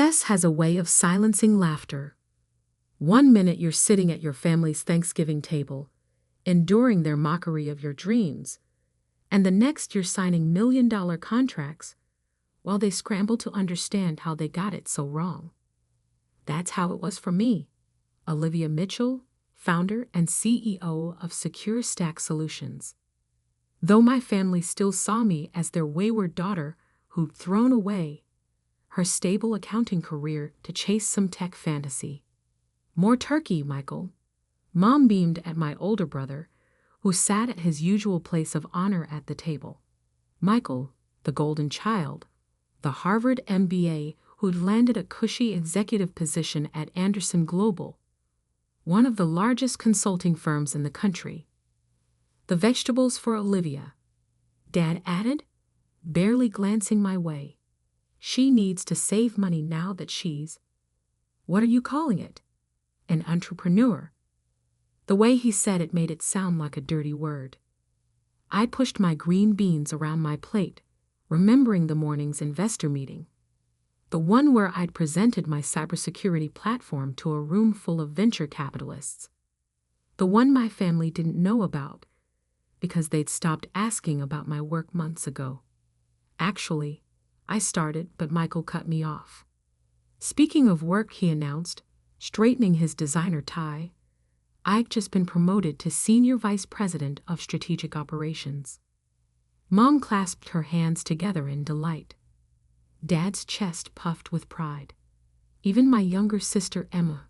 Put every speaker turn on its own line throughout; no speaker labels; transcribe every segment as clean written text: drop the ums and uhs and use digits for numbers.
Success has a way of silencing laughter. One minute you're sitting at your family's Thanksgiving table, enduring their mockery of your dreams, and the next you're signing million-dollar contracts while they scramble to understand how they got it so wrong. That's how it was for me, Olivia Mitchell, founder and CEO of SecureStack Solutions. Though my family still saw me as their wayward daughter who'd thrown away her stable accounting career to chase some tech fantasy. More turkey, Michael. Mom beamed at my older brother, who sat at his usual place of honor at the table. Michael, the golden child, the Harvard MBA who'd landed a cushy executive position at Anderson Global, one of the largest consulting firms in the country. The vegetables for Olivia, Dad added, barely glancing my way. She needs to save money now that she's, what are you calling it? An entrepreneur. The way he said it made it sound like a dirty word. I pushed my green beans around my plate, remembering the morning's investor meeting. The one where I'd presented my cybersecurity platform to a room full of venture capitalists. The one my family didn't know about because they'd stopped asking about my work months ago. Actually, I started, but Michael cut me off. Speaking of work, he announced, straightening his designer tie, I've just been promoted to Senior Vice President of Strategic Operations. Mom clasped her hands together in delight. Dad's chest puffed with pride. Even my younger sister Emma,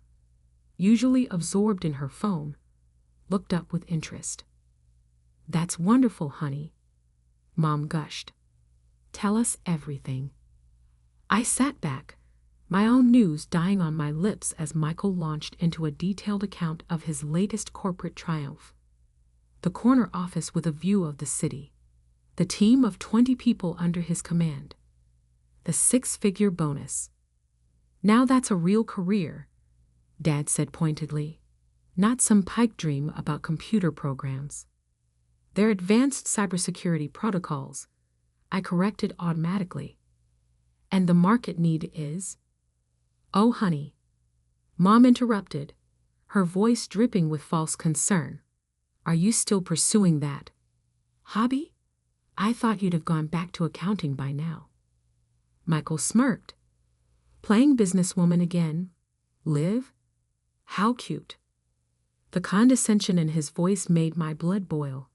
usually absorbed in her phone, looked up with interest. That's wonderful, honey, Mom gushed. Tell us everything. I sat back, my own news dying on my lips as Michael launched into a detailed account of his latest corporate triumph. The corner office with a view of the city. The team of 20 people under his command. The 6-figure bonus. Now that's a real career, Dad said pointedly. Not some pipe dream about computer programs. They're advanced cybersecurity protocols, I corrected automatically. And the market need is? Oh, honey. Mom interrupted, her voice dripping with false concern. Are you still pursuing that hobby? I thought you'd have gone back to accounting by now. Michael smirked. Playing businesswoman again? Liv? How cute. The condescension in his voice made my blood boil.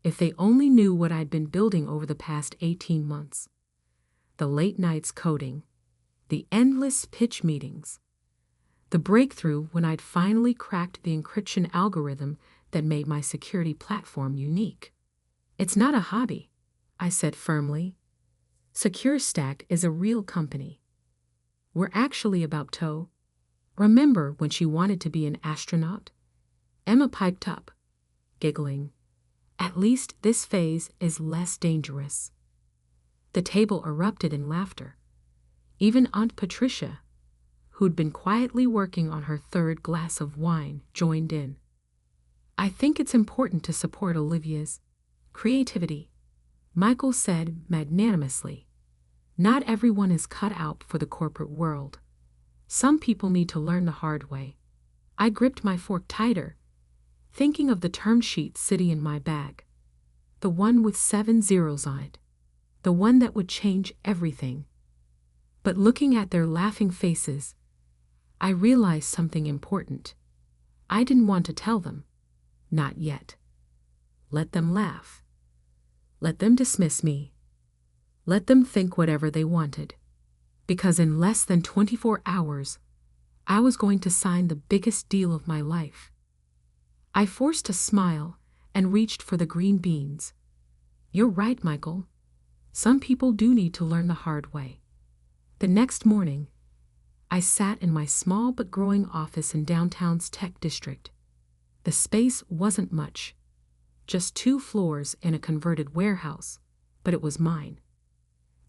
If they only knew what I'd been building over the past 18 months. The late nights coding, the endless pitch meetings, the breakthrough when I'd finally cracked the encryption algorithm that made my security platform unique. It's not a hobby, I said firmly. SecureStack is a real company. We're actually about to. Remember when she wanted to be an astronaut? Emma piped up, giggling. At least this phase is less dangerous. The table erupted in laughter. Even Aunt Patricia, who'd been quietly working on her 3rd glass of wine, joined in. I think it's important to support Olivia's creativity, Michael said magnanimously. Not everyone is cut out for the corporate world. Some people need to learn the hard way. I gripped my fork tighter, thinking of the term sheet sitting in my bag. The one with 7 zeros on it. The one that would change everything. But looking at their laughing faces, I realized something important. I didn't want to tell them. Not yet. Let them laugh. Let them dismiss me. Let them think whatever they wanted. Because in less than 24 hours, I was going to sign the biggest deal of my life. I forced a smile and reached for the green beans. You're right, Michael. Some people do need to learn the hard way. The next morning, I sat in my small but growing office in downtown's tech district. The space wasn't much, just 2 floors in a converted warehouse, but it was mine.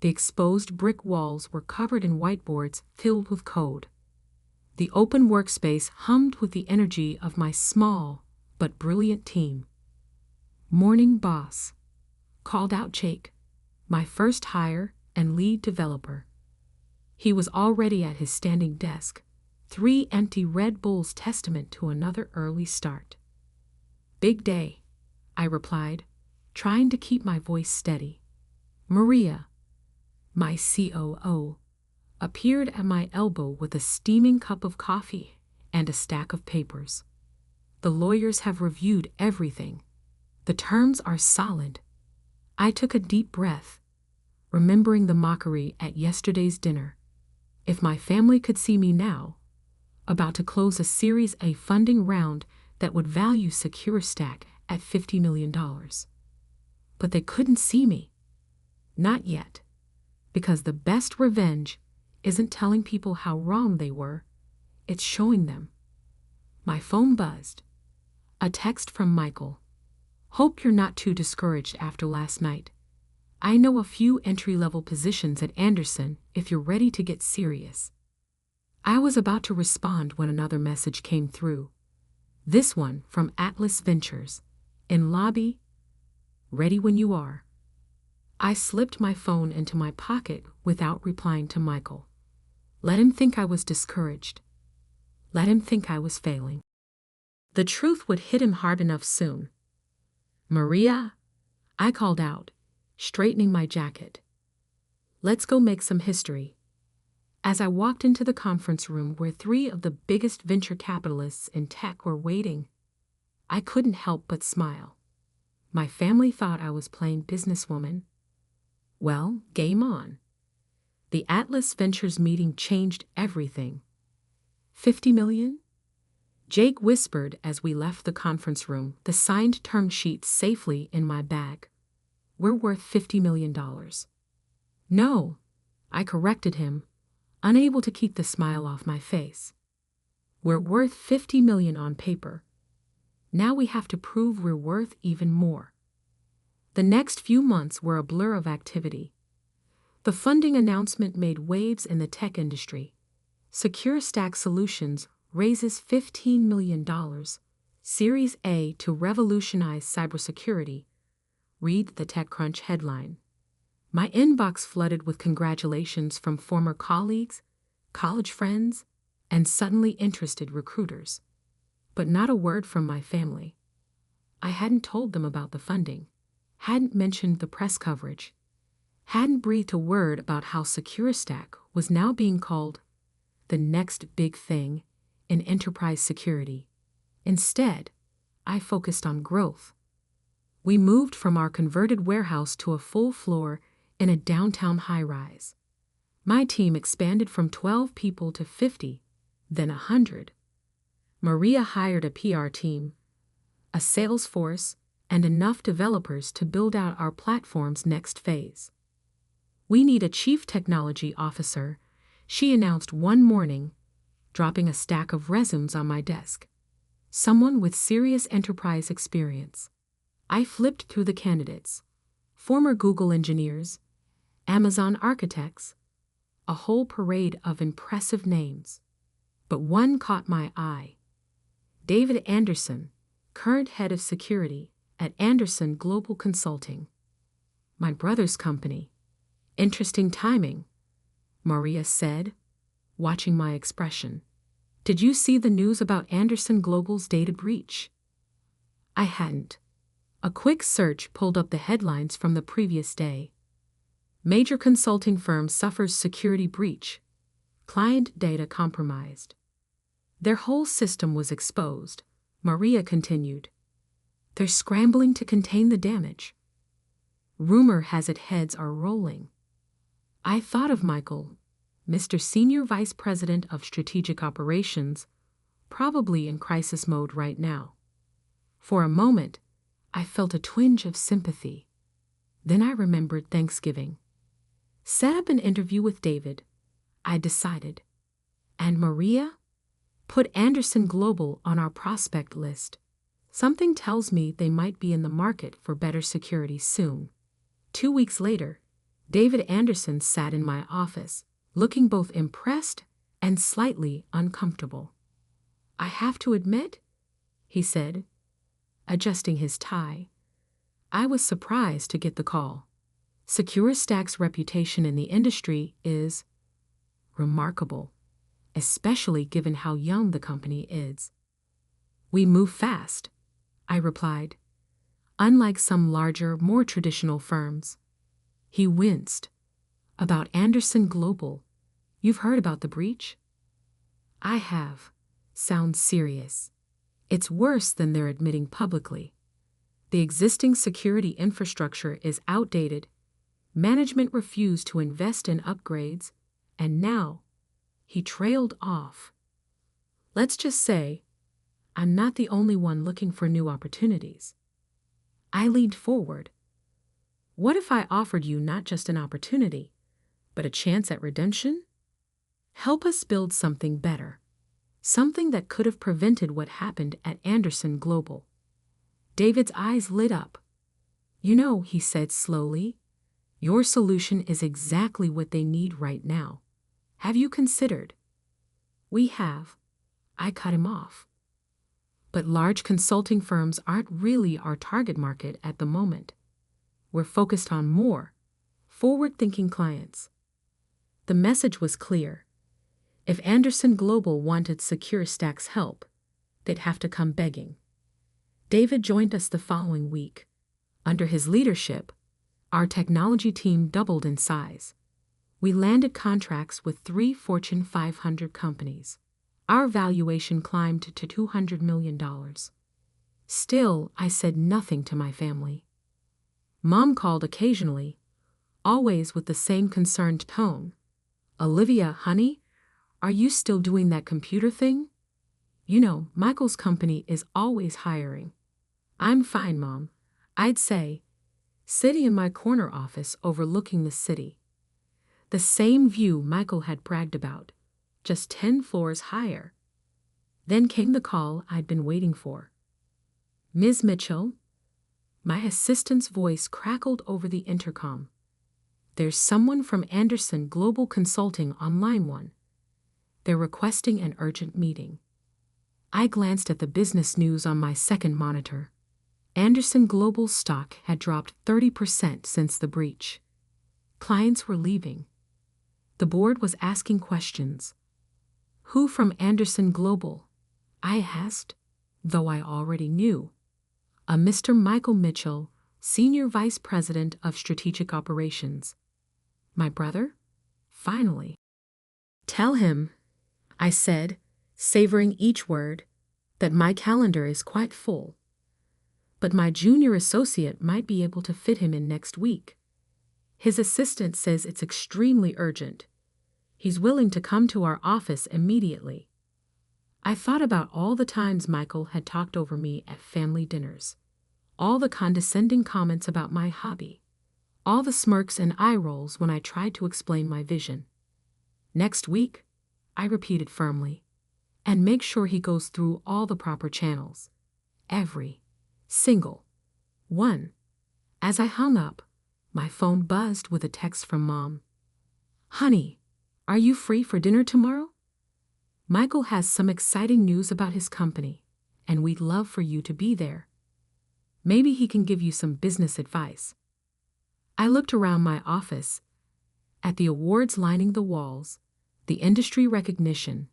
The exposed brick walls were covered in whiteboards filled with code. The open workspace hummed with the energy of my small but brilliant team. Morning, boss, called out Jake, my first hire and lead developer. He was already at his standing desk, 3 empty Red Bulls testament to another early start. "Big day," I replied, trying to keep my voice steady. Maria, my COO, appeared at my elbow with a steaming cup of coffee and a stack of papers. "The lawyers have reviewed everything. The terms are solid." I took a deep breath, remembering the mockery at yesterday's dinner. If my family could see me now, about to close a Series A funding round that would value SecureStack at $50 million. But they couldn't see me. Not yet. Because the best revenge isn't telling people how wrong they were, it's showing them. My phone buzzed. A text from Michael. "Hope you're not too discouraged after last night. I know a few entry-level positions at Andersen if you're ready to get serious." I was about to respond when another message came through. This one from Atlas Ventures. "In lobby. Ready when you are." I slipped my phone into my pocket without replying to Michael. Let him think I was discouraged. Let him think I was failing. The truth would hit him hard enough soon. "Maria," I called out, straightening my jacket. "Let's go make some history." As I walked into the conference room where 3 of the biggest venture capitalists in tech were waiting, I couldn't help but smile. My family thought I was playing businesswoman. Well, game on. The Atlas Ventures meeting changed everything. $50 million? Jake whispered as we left the conference room, the signed term sheet safely in my bag. "We're worth $50 million. "No," I corrected him, unable to keep the smile off my face. "We're worth $50 million on paper. Now we have to prove we're worth even more." The next few months were a blur of activity. The funding announcement made waves in the tech industry. SecureStack Solutions raises $15 million, Series A to revolutionize cybersecurity. Read the TechCrunch headline. My inbox flooded with congratulations from former colleagues, college friends, and suddenly interested recruiters. But not a word from my family. I hadn't told them about the funding, hadn't mentioned the press coverage, hadn't breathed a word about how SecureStack was now being called the next big thing in enterprise security. Instead, I focused on growth. We moved from our converted warehouse to a full floor in a downtown high-rise. My team expanded from 12 people to 50, then 100. Maria hired a PR team, a sales force, and enough developers to build out our platform's next phase. "We need a chief technology officer," she announced one morning, dropping a stack of resumes on my desk. "Someone with serious enterprise experience." I flipped through the candidates. Former Google engineers, Amazon architects, a whole parade of impressive names. But one caught my eye. David Andersen, current head of security at Andersen Global Consulting. My brother's company. "Interesting timing," Maria said, watching my expression. "Did you see the news about Andersen Global's data breach?" I hadn't. A quick search pulled up the headlines from the previous day. Major consulting firm suffers security breach. Client data compromised. Their whole system was exposed, Maria continued. They're scrambling to contain the damage. Rumor has it heads are rolling. I thought of Michael, Mr. Senior Vice President of Strategic Operations, probably in crisis mode right now. For a moment, I felt a twinge of sympathy. Then I remembered Thanksgiving. Set up an interview with David, I decided. And Maria? Put Andersen Global on our prospect list. Something tells me they might be in the market for better security soon. 2 weeks later, David Andersen sat in my office, looking both impressed and slightly uncomfortable. "I have to admit," he said, adjusting his tie, "I was surprised to get the call. SecureStack's reputation in the industry is remarkable, especially given how young the company is. We move fast, I replied, unlike some larger, more traditional firms. He winced. About Anderson Global. You've heard about the breach? I have. Sounds serious. It's worse than they're admitting publicly. The existing security infrastructure is outdated. Management refused to invest in upgrades, and now, he trailed off. Let's just say, I'm not the only one looking for new opportunities. I leaned forward. What if I offered you not just an opportunity, but a chance at redemption? Help us build something better. Something that could have prevented what happened at Anderson Global. David's eyes lit up. You know, he said slowly, your solution is exactly what they need right now. Have you considered? We have. I cut him off. But large consulting firms aren't really our target market at the moment. We're focused on more forward-thinking clients. The message was clear. If Anderson Global wanted SecureStack's help, they'd have to come begging. David joined us the following week. Under his leadership, our technology team doubled in size. We landed contracts with 3 Fortune 500 companies. Our valuation climbed to $200 million. Still, I said nothing to my family. Mom called occasionally, always with the same concerned tone. Olivia, honey, are you still doing that computer thing? You know, Michael's company is always hiring. I'm fine, Mom. I'd say, sitting in my corner office overlooking the city. The same view Michael had bragged about, just 10 floors higher. Then came the call I'd been waiting for. Ms. Mitchell? My assistant's voice crackled over the intercom. There's someone from Anderson Global Consulting on line 1. They're requesting an urgent meeting. I glanced at the business news on my second monitor. Anderson Global's stock had dropped 30% since the breach. Clients were leaving. The board was asking questions. Who from Anderson Global? I asked, though I already knew. A Mr. Michael Mitchell, Senior Vice President of Strategic Operations. My brother? Finally. Tell him, I said, savoring each word, that my calendar is quite full. But my junior associate might be able to fit him in next week. His assistant says it's extremely urgent. He's willing to come to our office immediately. I thought about all the times Michael had talked over me at family dinners, all the condescending comments about my hobby, all the smirks and eye rolls when I tried to explain my vision. Next week, I repeated firmly, and make sure he goes through all the proper channels. Every single one. As I hung up, my phone buzzed with a text from Mom. Honey, are you free for dinner tomorrow? Michael has some exciting news about his company, and we'd love for you to be there. Maybe he can give you some business advice. I looked around my office, at the awards lining the walls, the industry recognition,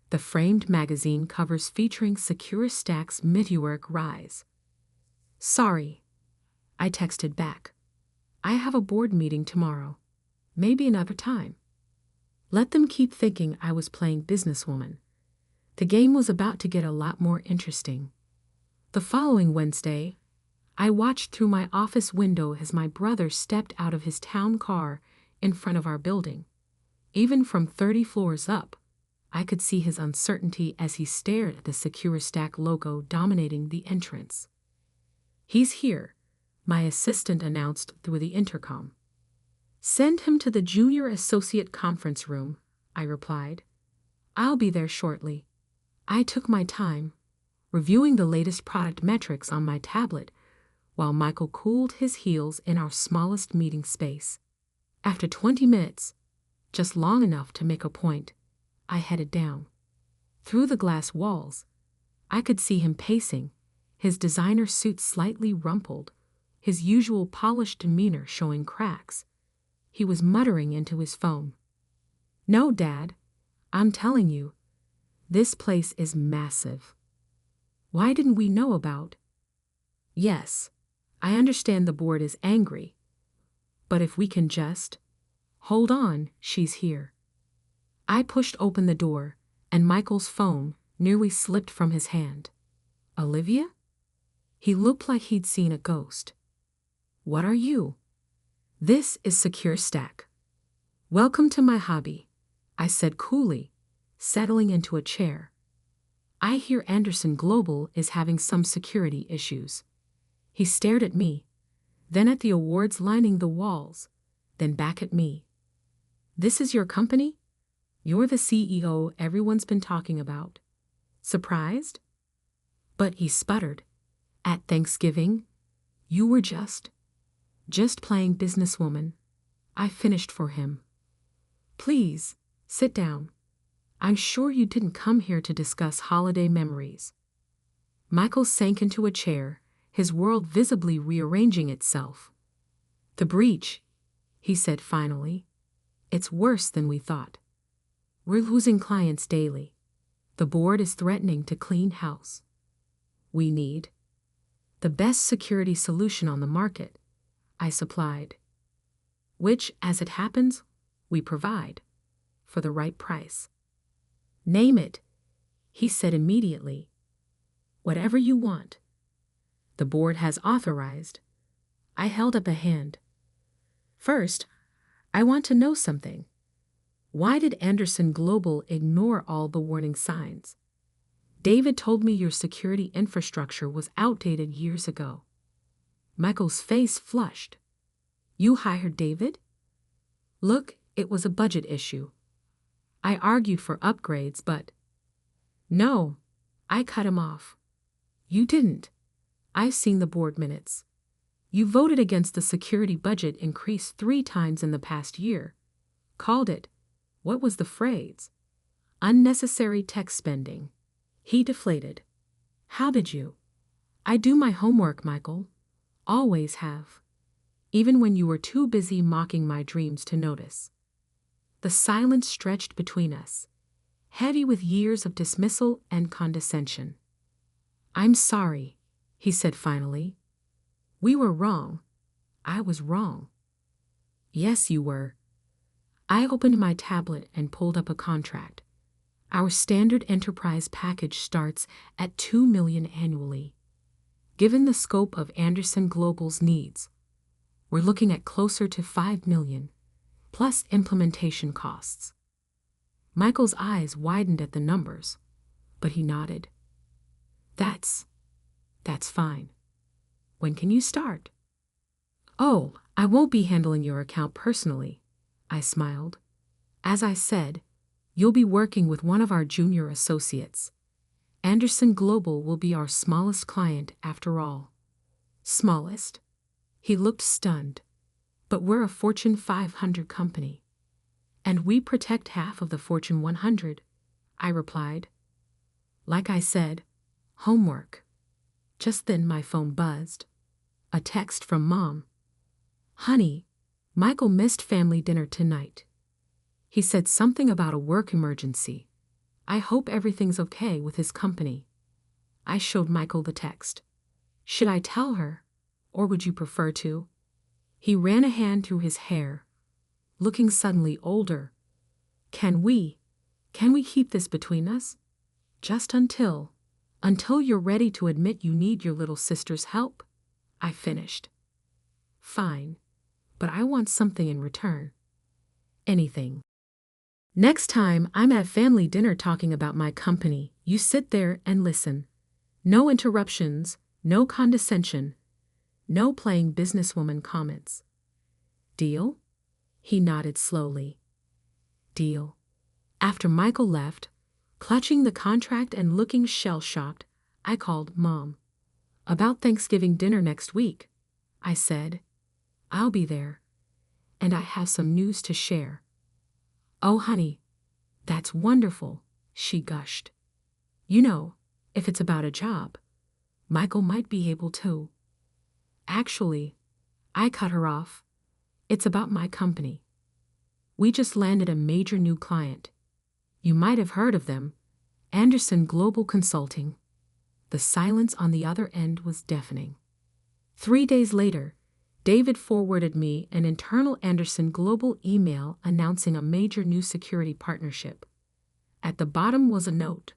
the framed magazine covers featuring SecureStack's meteoric rise. Sorry, I texted back. I have a board meeting tomorrow. Maybe another time. Let them keep thinking I was playing businesswoman. The game was about to get a lot more interesting. The following Wednesday, I watched through my office window as my brother stepped out of his town car in front of our building. Even from 30 floors up, I could see his uncertainty as he stared at the SecureStack logo dominating the entrance. He's here, my assistant announced through the intercom. Send him to the junior associate conference room, I replied. I'll be there shortly. I took my time, reviewing the latest product metrics on my tablet, while Michael cooled his heels in our smallest meeting space. After 20 minutes, just long enough to make a point, I headed down. Through the glass walls, I could see him pacing, his designer suit slightly rumpled, his usual polished demeanor showing cracks. He was muttering into his phone. No, Dad. I'm telling you, this place is massive. Why didn't we know about? Yes, I understand the board is angry. But if we can just. Hold on, she's here. I pushed open the door, and Michael's phone nearly slipped from his hand. Olivia? He looked like he'd seen a ghost. What are you? This is Secure Stack. Welcome to my hobby, I said coolly, settling into a chair. I hear Anderson Global is having some security issues. He stared at me, then at the awards lining the walls, then back at me. This is your company? You're the CEO everyone's been talking about. Surprised? But he sputtered. At Thanksgiving, you were just playing businesswoman. I finished for him. Please, sit down. I'm sure you didn't come here to discuss holiday memories. Michael sank into a chair, his world visibly rearranging itself. The breach, he said finally. It's worse than we thought. We're losing clients daily. The board is threatening to clean house. We need the best security solution on the market, I supplied. Which, as it happens, we provide. For the right price. Name it, he said immediately. Whatever you want. The board has authorized. I held up a hand. First, I want to know something. Why did Anderson Global ignore all the warning signs? David told me your security infrastructure was outdated years ago. Michael's face flushed. You hired David? Look, it was a budget issue. I argued for upgrades, but... No, I cut him off. You didn't. I've seen the board minutes. You voted against the security budget increase 3 times in the past year. Called it, what was the phrase? Unnecessary tech spending. He deflated. How did you? I do my homework, Michael. Always have. Even when you were too busy mocking my dreams to notice. The silence stretched between us, heavy with years of dismissal and condescension. I'm sorry, he said finally. We were wrong. I was wrong. Yes, you were. I opened my tablet and pulled up a contract. Our standard enterprise package starts at $2 million annually. Given the scope of Anderson Global's needs, we're looking at closer to $5 million, plus implementation costs. Michael's eyes widened at the numbers, but he nodded. That's fine. When can you start? Oh, I won't be handling your account personally, I smiled. As I said, you'll be working with one of our junior associates. Anderson Global will be our smallest client after all. Smallest? He looked stunned. But we're a Fortune 500 company. And we protect half of the Fortune 100, I replied. Like I said, homework. Just then my phone buzzed. A text from Mom. Honey, Michael missed family dinner tonight. He said something about a work emergency. I hope everything's okay with his company. I showed Michael the text. Should I tell her, or would you prefer to? He ran a hand through his hair, looking suddenly older. Can we keep this between us? Just until you're ready to admit you need your little sister's help? I finished. Fine, but I want something in return. Anything. Next time I'm at family dinner talking about my company, you sit there and listen. No interruptions, no condescension, no playing businesswoman comments. Deal? He nodded slowly. Deal. After Michael left, clutching the contract and looking shell-shocked, I called Mom. About Thanksgiving dinner next week, I said. I'll be there. And I have some news to share. Oh, honey, that's wonderful, she gushed. You know, if it's about a job, Michael might be able to. Actually, I cut her off. It's about my company. We just landed a major new client. You might have heard of them, Anderson Global Consulting. The silence on the other end was deafening. 3 days later, David forwarded me an internal Anderson Global email announcing a major new security partnership. At the bottom was a note.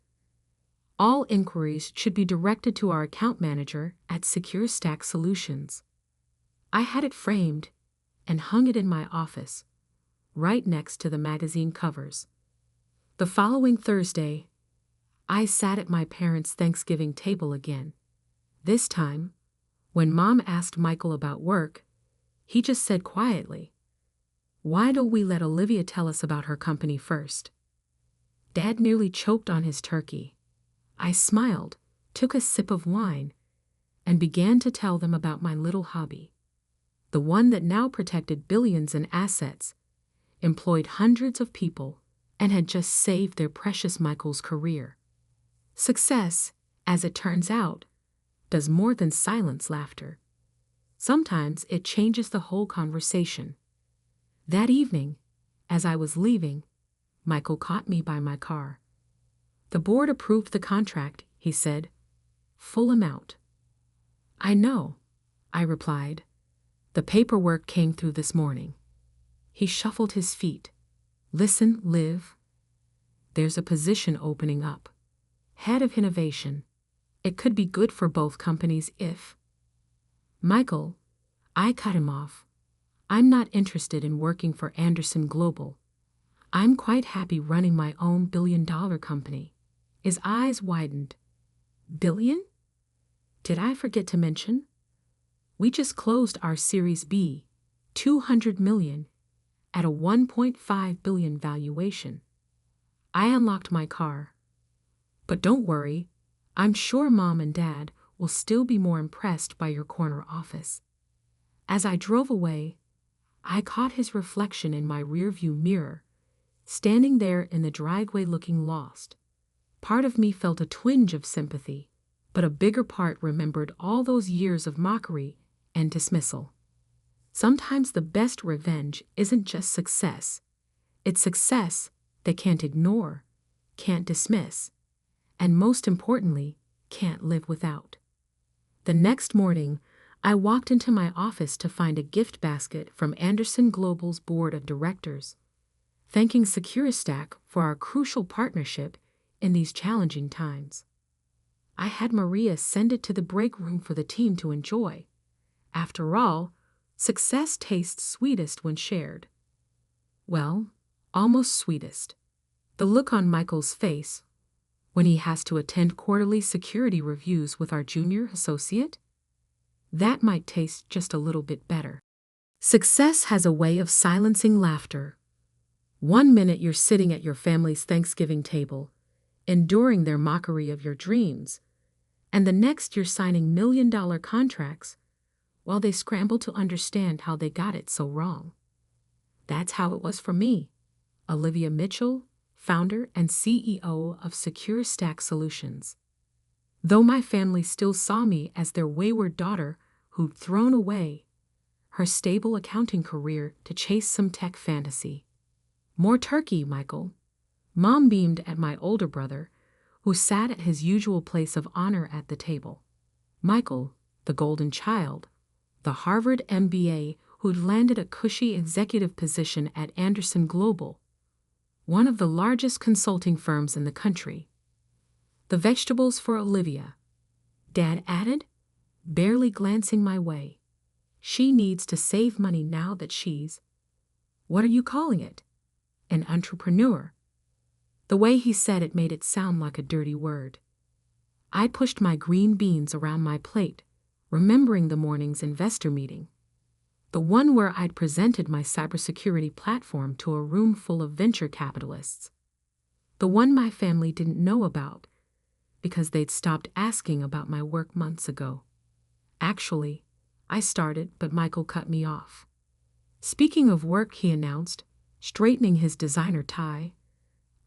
All inquiries should be directed to our account manager at SecureStack Solutions. I had it framed and hung it in my office, right next to the magazine covers. The following Thursday, I sat at my parents' Thanksgiving table again. This time, when Mom asked Michael about work, he just said quietly, "Why don't we let Olivia tell us about her company first?" Dad nearly choked on his turkey. I smiled, took a sip of wine, and began to tell them about my little hobby. The one that now protected billions in assets, employed hundreds of people, and had just saved their precious Michael's career. Success, as it turns out, does more than silence laughter. Sometimes it changes the whole conversation. That evening, as I was leaving, Michael caught me by my car. "The board approved the contract," he said. "Full amount." "I know," I replied. "The paperwork came through this morning." He shuffled his feet. "Listen, Liv. There's a position opening up. Head of Innovation. It could be good for both companies if—" "Michael," I cut him off. "I'm not interested in working for Anderson Global. I'm quite happy running my own billion-dollar company." His eyes widened. "Billion? Did I forget to mention? We just closed our Series B, $200 million, at a $1.5 billion valuation." I unlocked my car. "But don't worry, I'm sure Mom and Dad will still be more impressed by your corner office." As I drove away, I caught his reflection in my rearview mirror, standing there in the driveway looking lost. Part of me felt a twinge of sympathy, but a bigger part remembered all those years of mockery and dismissal. Sometimes the best revenge isn't just success. It's success they can't ignore, can't dismiss, and most importantly, can't live without. The next morning, I walked into my office to find a gift basket from Anderson Global's board of directors, thanking SecureStack for our crucial partnership in these challenging times. I had Maria send it to the break room for the team to enjoy. After all, success tastes sweetest when shared. Well, almost sweetest. The look on Michael's face when he has to attend quarterly security reviews with our junior associate? That might taste just a little bit better. Success has a way of silencing laughter. 1 minute you're sitting at your family's Thanksgiving table, enduring their mockery of your dreams, and the next you're signing million-dollar contracts while they scramble to understand how they got it so wrong. That's how it was for me, Olivia Mitchell, founder and CEO of SecureStack Solutions. Though my family still saw me as their wayward daughter who'd thrown away her stable accounting career to chase some tech fantasy. "More turkey, Michael." Mom beamed at my older brother, who sat at his usual place of honor at the table. Michael, the golden child, the Harvard MBA who'd landed a cushy executive position at Anderson Global, one of the largest consulting firms in the country. "The vegetables for Olivia," Dad added, barely glancing my way. "She needs to save money now that she's—" "What are you calling it?" "An entrepreneur." The way he said it made it sound like a dirty word. I pushed my green beans around my plate, remembering the morning's investor meeting. The one where I'd presented my cybersecurity platform to a room full of venture capitalists. The one my family didn't know about because they'd stopped asking about my work months ago. Actually, I started, but Michael cut me off. "Speaking of work," he announced, straightening his designer tie,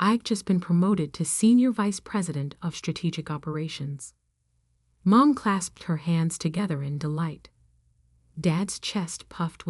"I've just been promoted to Senior Vice President of Strategic Operations." Mom clasped her hands together in delight. Dad's chest puffed with